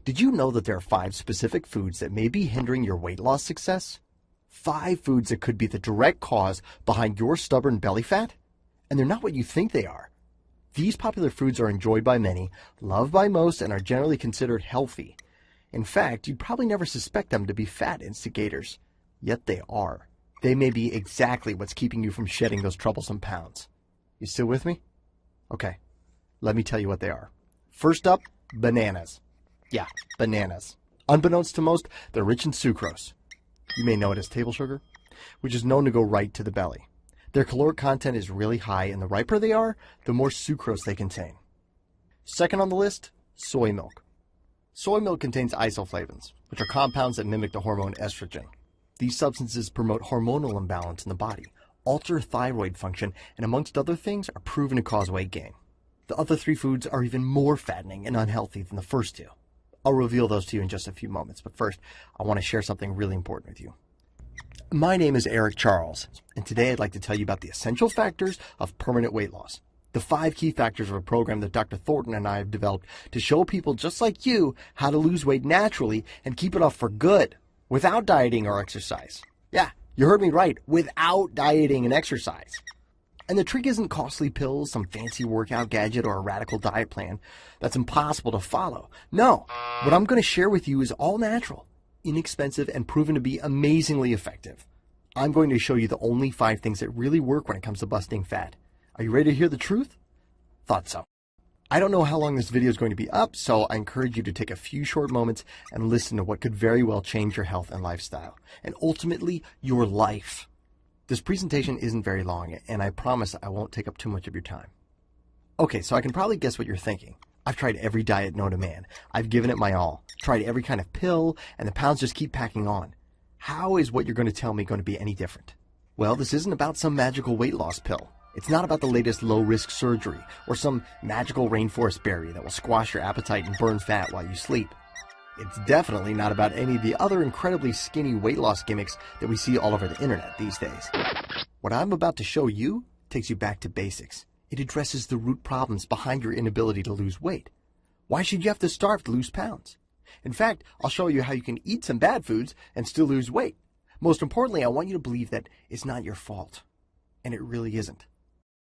Did you know that there are 5 specific foods that may be hindering your weight loss success? 5 foods that could be the direct cause behind your stubborn belly fat? And they're not what you think they are. These popular foods are enjoyed by many, loved by most, and are generally considered healthy. In fact, you'd probably never suspect them to be fat instigators. Yet they are. They may be exactly what's keeping you from shedding those troublesome pounds. You still with me? Okay, let me tell you what they are. First up, bananas. Yeah, bananas. Unbeknownst to most, they're rich in sucrose. You may know it as table sugar, which is known to go right to the belly. Their caloric content is really high, and the riper they are, the more sucrose they contain. Second on the list, soy milk. Soy milk contains isoflavones, which are compounds that mimic the hormone estrogen. These substances promote hormonal imbalance in the body, alter thyroid function, and amongst other things are proven to cause weight gain. The other 3 foods are even more fattening and unhealthy than the first 2. I'll reveal those to you in just a few moments, but first, I want to share something really important with you. My name is Eric Charles, and today I'd like to tell you about the essential factors of permanent weight loss. The 5 key factors of a program that Dr. Thornton and I have developed to show people just like you how to lose weight naturally and keep it off for good, without dieting or exercise. Yeah, you heard me right, without dieting and exercise. And the trick isn't costly pills, some fancy workout gadget, or a radical diet plan that's impossible to follow. No, what I'm going to share with you is all natural, inexpensive, and proven to be amazingly effective. I'm going to show you the only 5 things that really work when it comes to busting fat. Are you ready to hear the truth? Thought so. I don't know how long this video is going to be up, so I encourage you to take a few short moments and listen to what could very well change your health and lifestyle, and ultimately your life. This presentation isn't very long, and I promise I won't take up too much of your time. Okay, so I can probably guess what you're thinking. I've tried every diet known to man. I've given it my all, tried every kind of pill, and the pounds just keep packing on. How is what you're going to tell me going to be any different? Well, this isn't about some magical weight loss pill. It's not about the latest low-risk surgery or some magical rainforest berry that will squash your appetite and burn fat while you sleep. It's definitely not about any of the other incredibly skinny weight loss gimmicks that we see all over the internet these days. What I'm about to show you takes you back to basics. It addresses the root problems behind your inability to lose weight. Why should you have to starve to lose pounds? In fact, I'll show you how you can eat some bad foods and still lose weight. Most importantly, I want you to believe that it's not your fault. And it really isn't.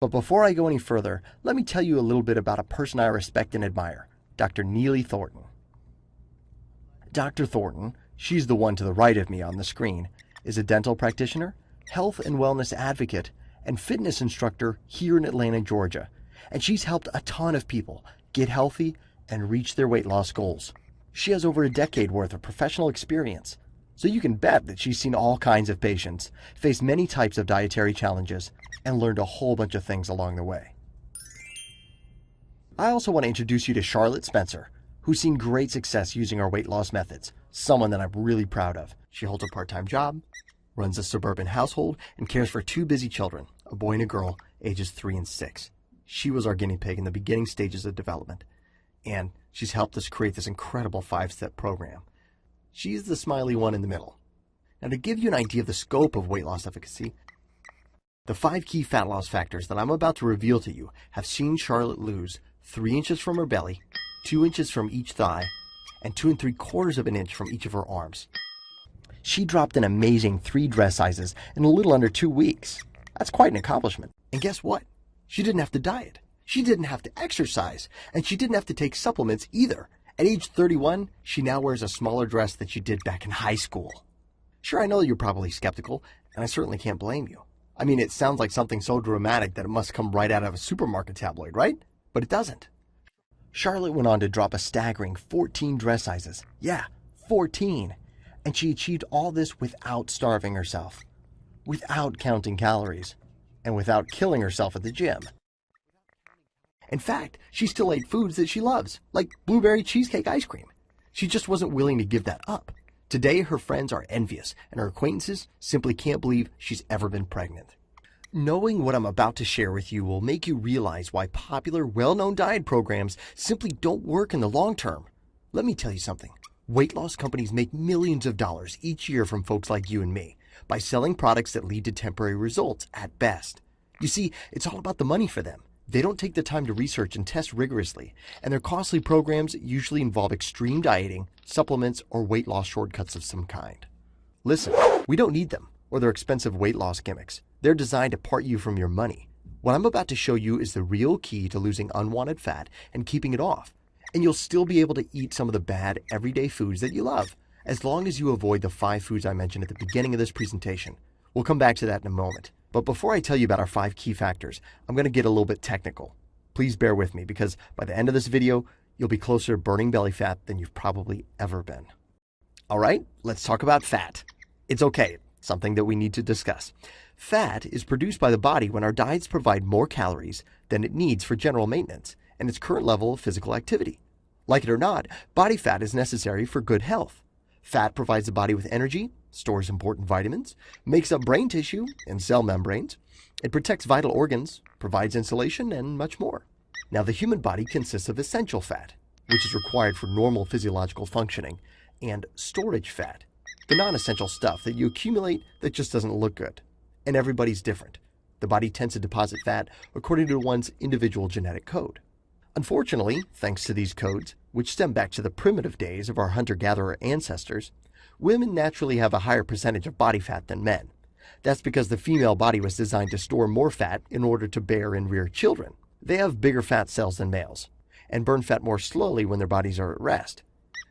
But before I go any further, let me tell you a little bit about a person I respect and admire, Dr. Neely Thornton. Dr. Thornton, she's the one to the right of me on the screen, is a dental practitioner, health and wellness advocate, and fitness instructor here in Atlanta, Georgia. And she's helped a ton of people get healthy and reach their weight loss goals. She has over a decade worth of professional experience, so you can bet that she's seen all kinds of patients, faced many types of dietary challenges, and learned a whole bunch of things along the way. I also want to introduce you to Charlotte Spencer, who's seen great success using our weight loss methods, someone that I'm really proud of. She holds a part-time job, runs a suburban household, and cares for 2 busy children, a boy and a girl, ages 3 and 6. She was our guinea pig in the beginning stages of development, and she's helped us create this incredible 5-step program. She's the smiley one in the middle. Now, to give you an idea of the scope of weight loss efficacy, the 5 key fat loss factors that I'm about to reveal to you have seen Charlotte lose 3 inches from her belly, 2 inches from each thigh, and 2 3/4 of an inch from each of her arms. She dropped an amazing 3 dress sizes in a little under 2 weeks. That's quite an accomplishment. And guess what? She didn't have to diet. She didn't have to exercise. And she didn't have to take supplements either. At age 31, she now wears a smaller dress than she did back in high school. Sure, I know you're probably skeptical, and I certainly can't blame you. I mean, it sounds like something so dramatic that it must come right out of a supermarket tabloid, right? But it doesn't. Charlotte went on to drop a staggering 14 dress sizes. Yeah, 14. And she achieved all this without starving herself, without counting calories, and without killing herself at the gym. In fact, she still ate foods that she loves, like blueberry cheesecake ice cream. She just wasn't willing to give that up. Today, her friends are envious, and her acquaintances simply can't believe she's ever been pregnant. Knowing what I'm about to share with you will make you realize why popular, well-known diet programs simply don't work in the long term. Let me tell you something. Weight loss companies make millions of dollars each year from folks like you and me by selling products that lead to temporary results at best. You see, it's all about the money for them. They don't take the time to research and test rigorously, and their costly programs usually involve extreme dieting, supplements, or weight loss shortcuts of some kind. Listen, we don't need them or their expensive weight loss gimmicks. They're designed to part you from your money. What I'm about to show you is the real key to losing unwanted fat and keeping it off. And you'll still be able to eat some of the bad, everyday foods that you love, as long as you avoid the 5 foods I mentioned at the beginning of this presentation. We'll come back to that in a moment. But before I tell you about our 5 key factors, I'm going to get a little bit technical. Please bear with me, because by the end of this video, you'll be closer to burning belly fat than you've probably ever been. All right, let's talk about fat. It's okay, something that we need to discuss. Fat is produced by the body when our diets provide more calories than it needs for general maintenance and its current level of physical activity. Like it or not, body fat is necessary for good health. Fat provides the body with energy, stores important vitamins, makes up brain tissue and cell membranes. It protects vital organs, provides insulation, and much more. Now, the human body consists of essential fat, which is required for normal physiological functioning, and storage fat, the non-essential stuff that you accumulate that just doesn't look good. And everybody's different. The body tends to deposit fat according to one's individual genetic code. Unfortunately, thanks to these codes, which stem back to the primitive days of our hunter-gatherer ancestors, women naturally have a higher percentage of body fat than men. That's because the female body was designed to store more fat in order to bear and rear children. They have bigger fat cells than males, and burn fat more slowly when their bodies are at rest.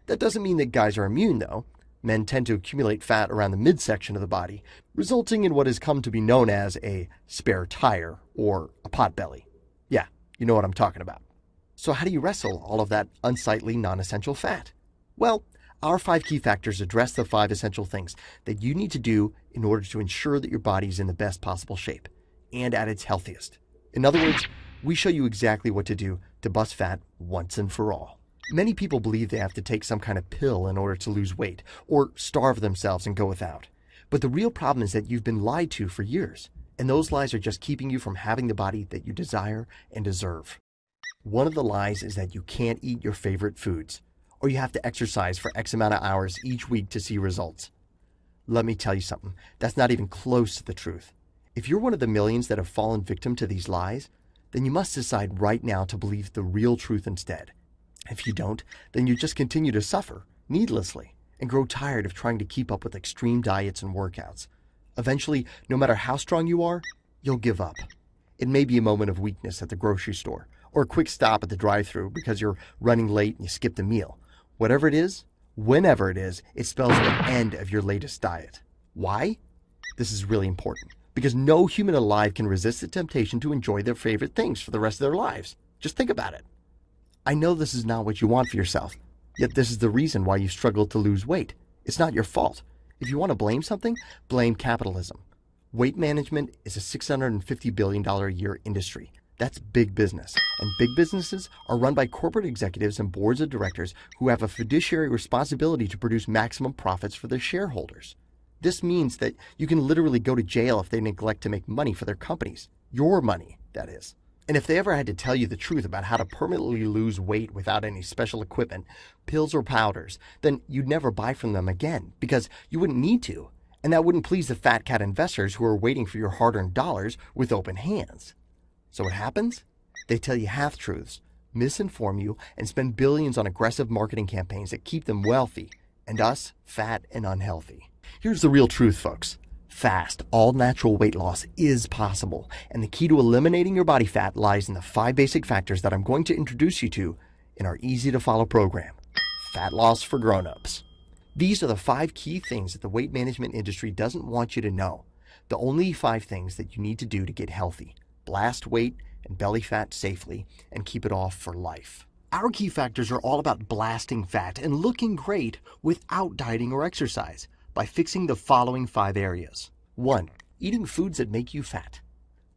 That doesn't mean that guys are immune, though. Men tend to accumulate fat around the midsection of the body, resulting in what has come to be known as a spare tire or a potbelly. Yeah, you know what I'm talking about. So how do you wrestle all of that unsightly, non-essential fat? Well, our 5 key factors address the 5 essential things that you need to do in order to ensure that your body is in the best possible shape and at its healthiest. In other words, we show you exactly what to do to bust fat once and for all. Many people believe they have to take some kind of pill in order to lose weight or starve themselves and go without. But the real problem is that you've been lied to for years, and those lies are just keeping you from having the body that you desire and deserve. One of the lies is that you can't eat your favorite foods, or you have to exercise for X amount of hours each week to see results. Let me tell you something, that's not even close to the truth. If you're one of the millions that have fallen victim to these lies, then you must decide right now to believe the real truth instead. If you don't, then you just continue to suffer needlessly and grow tired of trying to keep up with extreme diets and workouts. Eventually, no matter how strong you are, you'll give up. It may be a moment of weakness at the grocery store, or a quick stop at the drive-thru because you're running late and you skipped a meal. Whatever it is, whenever it is, it spells the end of your latest diet. Why? This is really important, because no human alive can resist the temptation to enjoy their favorite things for the rest of their lives. Just think about it. I know this is not what you want for yourself, yet this is the reason why you struggle to lose weight. It's not your fault. If you want to blame something, blame capitalism. Weight management is a $650 billion a year industry. That's big business, and big businesses are run by corporate executives and boards of directors who have a fiduciary responsibility to produce maximum profits for their shareholders. This means that you can literally go to jail if they neglect to make money for their companies. Your money, that is. And if they ever had to tell you the truth about how to permanently lose weight without any special equipment, pills or powders, then you'd never buy from them again because you wouldn't need to. And that wouldn't please the fat cat investors who are waiting for your hard-earned dollars with open hands. So what happens? They tell you half-truths, misinform you, and spend billions on aggressive marketing campaigns that keep them wealthy, and us fat and unhealthy. Here's the real truth, folks. Fast, all-natural weight loss is possible, and the key to eliminating your body fat lies in the 5 basic factors that I'm going to introduce you to in our easy-to-follow program, Fat Loss for Grownups. These are the 5 key things that the weight management industry doesn't want you to know. The only 5 things that you need to do to get healthy, blast weight and belly fat safely, and keep it off for life. Our key factors are all about blasting fat and looking great without dieting or exercise by fixing the following 5 areas. 1. Eating foods that make you fat.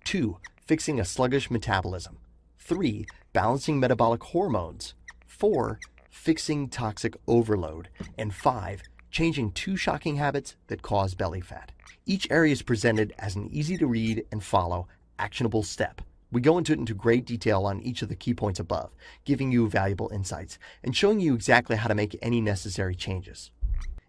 2. Fixing a sluggish metabolism. 3. Balancing metabolic hormones. 4. Fixing toxic overload. And 5. Changing 2 shocking habits that cause belly fat. Each area is presented as an easy-to-read and follow, actionable step. We go into great detail on each of the key points above, giving you valuable insights and showing you exactly how to make any necessary changes.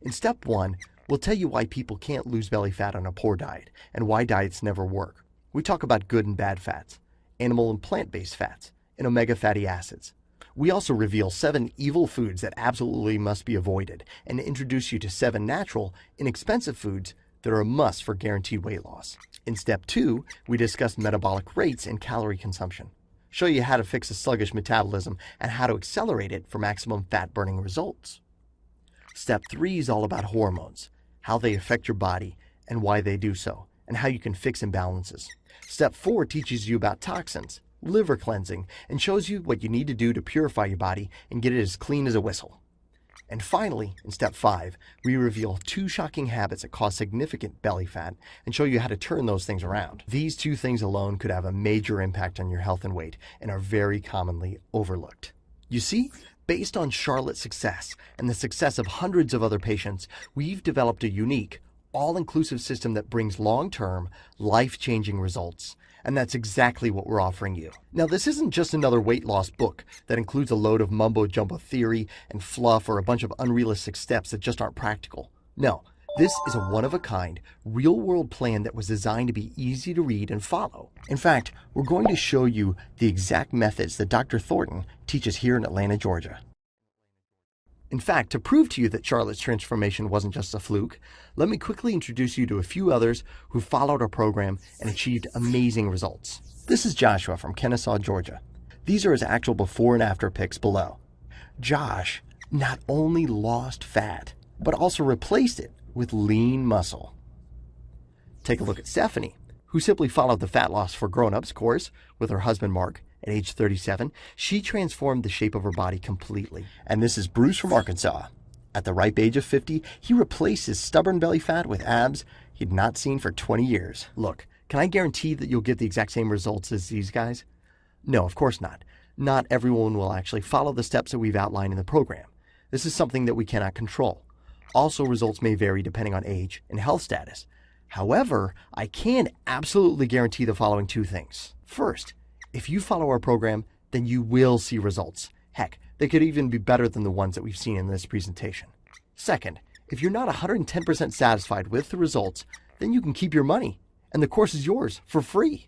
In step 1, we'll tell you why people can't lose belly fat on a poor diet and why diets never work. We talk about good and bad fats. animal and plant-based fats, and omega fatty acids. We also reveal 7 evil foods that absolutely must be avoided and introduce you to 7 natural, inexpensive foods that are a must for guaranteed weight loss. In step 2, we discuss metabolic rates and calorie consumption, show you how to fix a sluggish metabolism and how to accelerate it for maximum fat-burning results. Step 3 is all about hormones, how they affect your body and why they do so, and how you can fix imbalances. Step 4 teaches you about toxins, liver cleansing, and shows you what you need to do to purify your body and get it as clean as a whistle. And finally, in step 5, we reveal 2 shocking habits that cause significant belly fat and show you how to turn those things around. These 2 things alone could have a major impact on your health and weight and are very commonly overlooked. You see, based on Charlotte's success and the success of hundreds of other patients, we've developed a unique, all-inclusive system that brings long-term, life-changing results. And that's exactly what we're offering you. Now, this isn't just another weight loss book that includes a load of mumbo-jumbo theory and fluff or a bunch of unrealistic steps that just aren't practical. No, this is a one-of-a-kind, real-world plan that was designed to be easy to read and follow. In fact, we're going to show you the exact methods that Dr. Thornton teaches here in Atlanta, Georgia. In fact, to prove to you that Charlotte's transformation wasn't just a fluke, let me quickly introduce you to a few others who followed our program and achieved amazing results. This is Joshua from Kennesaw, Georgia. These are his actual before and after pics below. Josh not only lost fat, but also replaced it with lean muscle. Take a look at Stephanie, who simply followed the Fat Loss for Grownups course with her husband Mark. At age 37, she transformed the shape of her body completely. And this is Bruce from Arkansas. At the ripe age of 50, he replaced his stubborn belly fat with abs he'd not seen for 20 years. Look, can I guarantee that you'll get the exact same results as these guys? No, of course not. Not everyone will actually follow the steps that we've outlined in the program. This is something that we cannot control. Also, results may vary depending on age and health status. However, I can absolutely guarantee the following 2 things. First, if you follow our program, then you will see results. Heck, they could even be better than the ones that we've seen in this presentation. Second, if you're not 110% satisfied with the results, then you can keep your money, and the course is yours for free.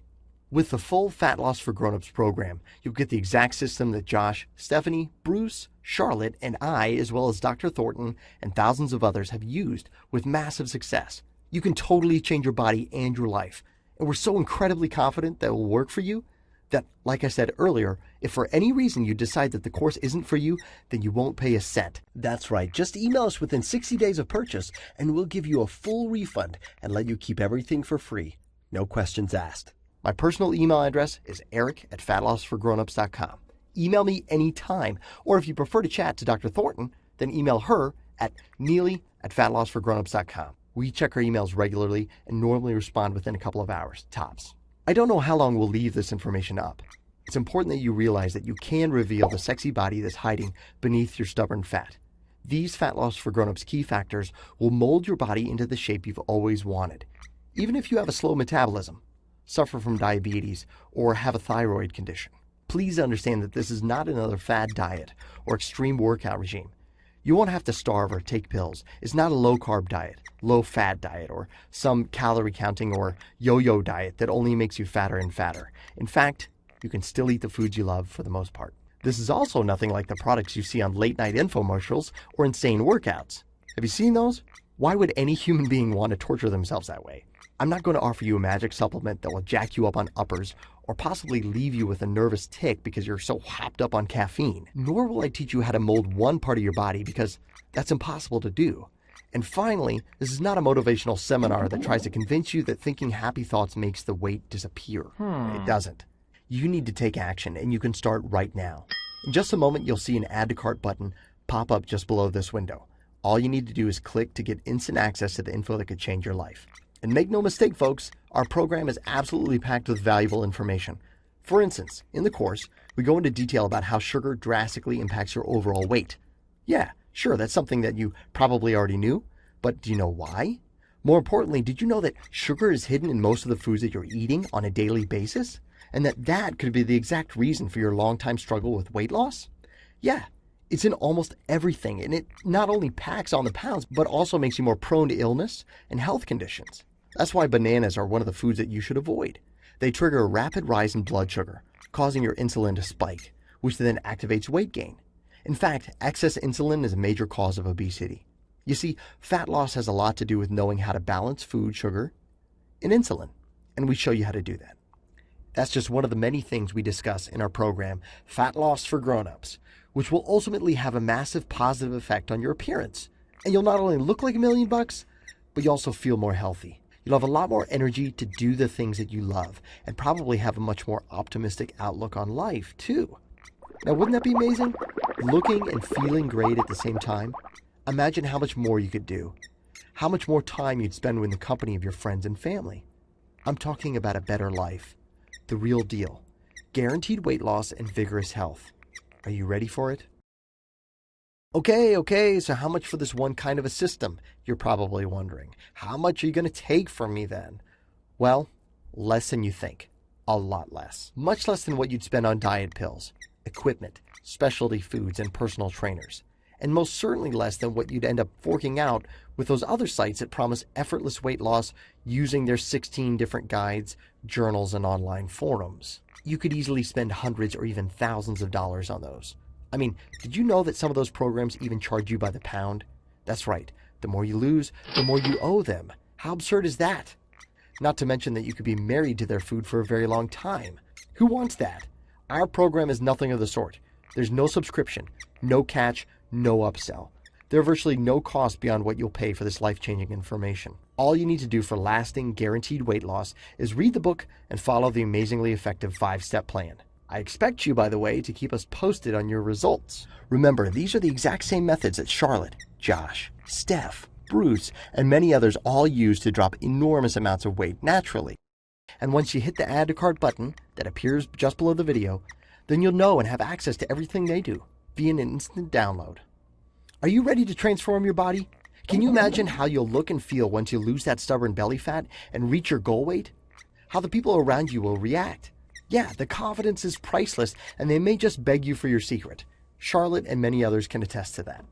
With the full Fat Loss for Grownups program, you'll get the exact system that Josh, Stephanie, Bruce, Charlotte, and I, as well as Dr. Thornton and thousands of others have used with massive success. You can totally change your body and your life, and we're so incredibly confident that it will work for you that, like I said earlier, if for any reason you decide that the course isn't for you, then you won't pay a cent. That's right, just email us within 60 days of purchase and we'll give you a full refund and let you keep everything for free. No questions asked. My personal email address is eric@fatlossforgrownups.com. Email me anytime, or if you prefer to chat to Dr. Thornton, then email her at neely@fatlossforgrownups.com. We check our emails regularly and normally respond within a couple of hours, tops. I don't know how long we'll leave this information up. It's important that you realize that you can reveal the sexy body that's hiding beneath your stubborn fat. These Fat Loss for Grownups key factors will mold your body into the shape you've always wanted. Even if you have a slow metabolism, suffer from diabetes, or have a thyroid condition. Please understand that this is not another fad diet or extreme workout regime. You won't have to starve or take pills. It's not a low-carb diet, low-fat diet, or some calorie counting or yo-yo diet that only makes you fatter and fatter. In fact, you can still eat the foods you love for the most part. This is also nothing like the products you see on late-night infomercials or insane workouts. Have you seen those? Why would any human being want to torture themselves that way? I'm not going to offer you a magic supplement that will jack you up on uppers or possibly leave you with a nervous tic because you're so hopped up on caffeine. Nor will I teach you how to mold one part of your body because that's impossible to do. And finally, this is not a motivational seminar that tries to convince you that thinking happy thoughts makes the weight disappear. It doesn't. You need to take action, and you can start right now. In just a moment, you'll see an Add to Cart button pop up just below this window. All you need to do is click to get instant access to the info that could change your life. And make no mistake, folks, our program is absolutely packed with valuable information. For instance, in the course, we go into detail about how sugar drastically impacts your overall weight. Yeah, sure, that's something that you probably already knew, but do you know why? More importantly, did you know that sugar is hidden in most of the foods that you're eating on a daily basis? And that could be the exact reason for your long-time struggle with weight loss? Yeah, it's in almost everything, and it not only packs on the pounds, but also makes you more prone to illness and health conditions. That's why bananas are one of the foods that you should avoid. They trigger a rapid rise in blood sugar, causing your insulin to spike, which then activates weight gain. In fact, excess insulin is a major cause of obesity. You see, fat loss has a lot to do with knowing how to balance food, sugar, and insulin, and we show you how to do that. That's just one of the many things we discuss in our program, Fat Loss for Grownups, which will ultimately have a massive positive effect on your appearance. And you'll not only look like $1,000,000, but you also feel more healthy. You'll have a lot more energy to do the things that you love, and probably have a much more optimistic outlook on life, too. Now, wouldn't that be amazing? Looking and feeling great at the same time? Imagine how much more you could do. How much more time you'd spend in the company of your friends and family. I'm talking about a better life. The real deal. Guaranteed weight loss and vigorous health. Are you ready for it? Okay, so how much for this one kind of a system? You're probably wondering. How much are you going to take from me then? Well, less than you think. A lot less. Much less than what you'd spend on diet pills, equipment, specialty foods, and personal trainers. And most certainly less than what you'd end up forking out with those other sites that promise effortless weight loss using their 16 different guides, journals, and online forums. You could easily spend hundreds or even thousands of dollars on those. I mean, did you know that some of those programs even charge you by the pound? That's right. The more you lose, the more you owe them. How absurd is that? Not to mention that you could be married to their food for a very long time. Who wants that? Our program is nothing of the sort. There's no subscription, no catch, no upsell. There are virtually no cost beyond what you'll pay for this life-changing information. All you need to do for lasting, guaranteed weight loss is read the book and follow the amazingly effective 5-step plan. I expect you, by the way, to keep us posted on your results. Remember, these are the exact same methods that Charlotte, Josh, Steph, Bruce, and many others all use to drop enormous amounts of weight naturally. And once you hit the Add to Cart button that appears just below the video, then you'll know and have access to everything they do via an instant download. Are you ready to transform your body? Can you imagine how you'll look and feel once you lose that stubborn belly fat and reach your goal weight? How the people around you will react? Yeah, the confidence is priceless, and they may just beg you for your secret. Charlotte and many others can attest to that.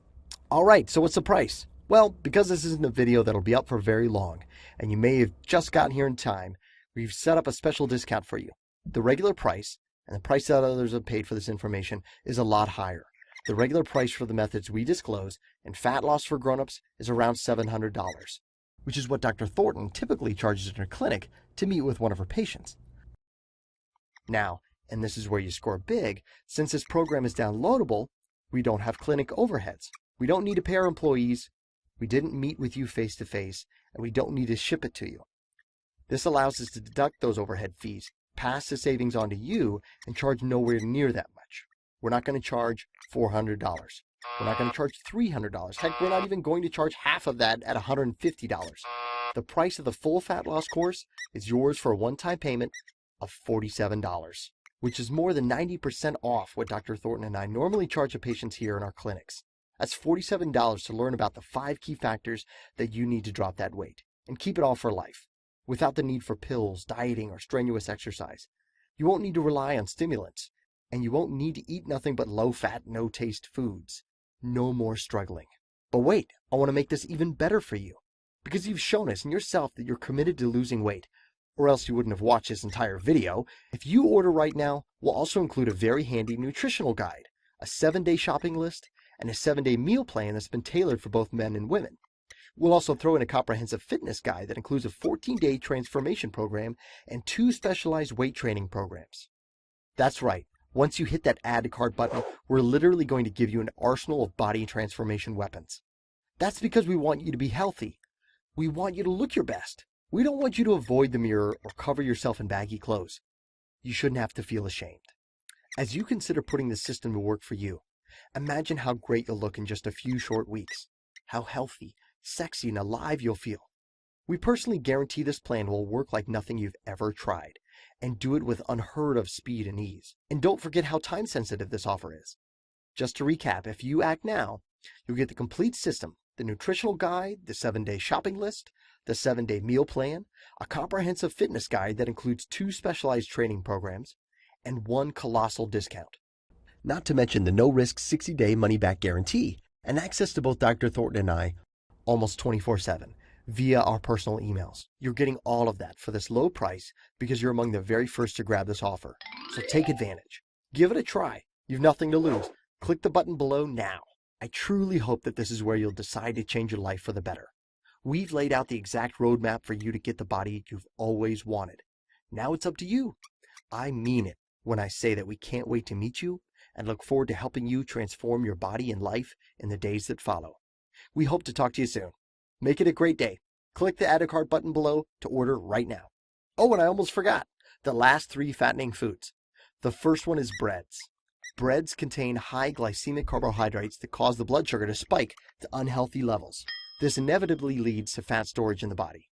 All right, so what's the price? Well, because this isn't a video that'll be up for very long, and you may have just gotten here in time, we've set up a special discount for you. The regular price, and the price that others have paid for this information, is a lot higher. The regular price for the methods we disclose in Fat Loss for Grownups is around $700, which is what Dr. Thornton typically charges in her clinic to meet with one of her patients. Now, and this is where you score big, since this program is downloadable, we don't have clinic overheads. We don't need to pay our employees, we didn't meet with you face-to-face, and we don't need to ship it to you. This allows us to deduct those overhead fees, pass the savings on to you, and charge nowhere near that much. We're not going to charge $400. We're not going to charge $300. Heck, we're not even going to charge half of that at $150. The price of the full fat loss course is yours for a one-time payment of $47, which is more than 90% off what Dr. Thornton and I normally charge the patients here in our clinics. That's $47 to learn about the 5 key factors that you need to drop that weight and keep it all for life, without the need for pills, dieting, or strenuous exercise. You won't need to rely on stimulants, and you won't need to eat nothing but low-fat, no-taste foods. No more struggling. But wait, I want to make this even better for you, because you've shown us in yourself that you're committed to losing weight, or else you wouldn't have watched this entire video. If you order right now, we'll also include a very handy nutritional guide, a 7-day shopping list, and a 7-day meal plan that's been tailored for both men and women. We'll also throw in a comprehensive fitness guide that includes a 14-day transformation program and 2 specialized weight training programs. That's right. Once you hit that Add to Cart button, we're literally going to give you an arsenal of body transformation weapons. That's because we want you to be healthy. We want you to look your best. We don't want you to avoid the mirror or cover yourself in baggy clothes. You shouldn't have to feel ashamed. As you consider putting the system to work for you, imagine how great you'll look in just a few short weeks. How healthy, sexy, and alive you'll feel. We personally guarantee this plan will work like nothing you've ever tried, and do it with unheard of speed and ease. And don't forget how time sensitive this offer is. Just to recap, if you act now, you'll get the complete system, the nutritional guide, the 7-day shopping list, the 7-day meal plan, a comprehensive fitness guide that includes 2 specialized training programs, and 1 colossal discount. Not to mention the no-risk 60-day money-back guarantee, and access to both Dr. Thornton and I almost 24/7. via our personal emails. You're getting all of that for this low price because you're among the very first to grab this offer. So take advantage. Give it a try. You've nothing to lose. Click the button below now. I truly hope that this is where you'll decide to change your life for the better. We've laid out the exact roadmap for you to get the body you've always wanted. Now it's up to you. I mean it when I say that we can't wait to meet you and look forward to helping you transform your body and life in the days that follow. We hope to talk to you soon. Make it a great day. Click the add a cart button below to order right now. Oh, and I almost forgot the last 3 fattening foods. The first one is breads. Breads contain high glycemic carbohydrates that cause the blood sugar to spike to unhealthy levels. This inevitably leads to fat storage in the body.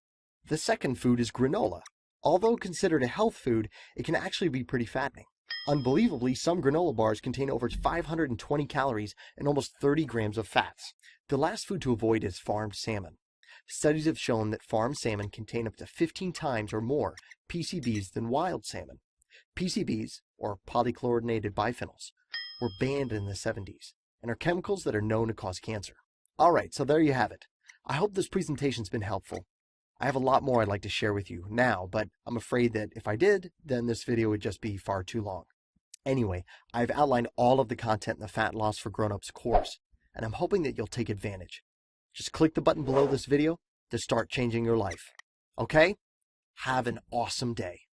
The second food is granola. Although considered a health food, it can actually be pretty fattening. Unbelievably, some granola bars contain over 520 calories and almost 30 grams of fats. The last food to avoid is farmed salmon. Studies have shown that farmed salmon contain up to 15 times or more PCBs than wild salmon. PCBs, or polychlorinated biphenyls, were banned in the 70s and are chemicals that are known to cause cancer. Alright, so there you have it. I hope this presentation's been helpful. I have a lot more I'd like to share with you now, but I'm afraid that if I did, then this video would just be far too long. Anyway, I've outlined all of the content in the Fat Loss for Grownups course, and I'm hoping that you'll take advantage. Just click the button below this video to start changing your life. Okay? Have an awesome day.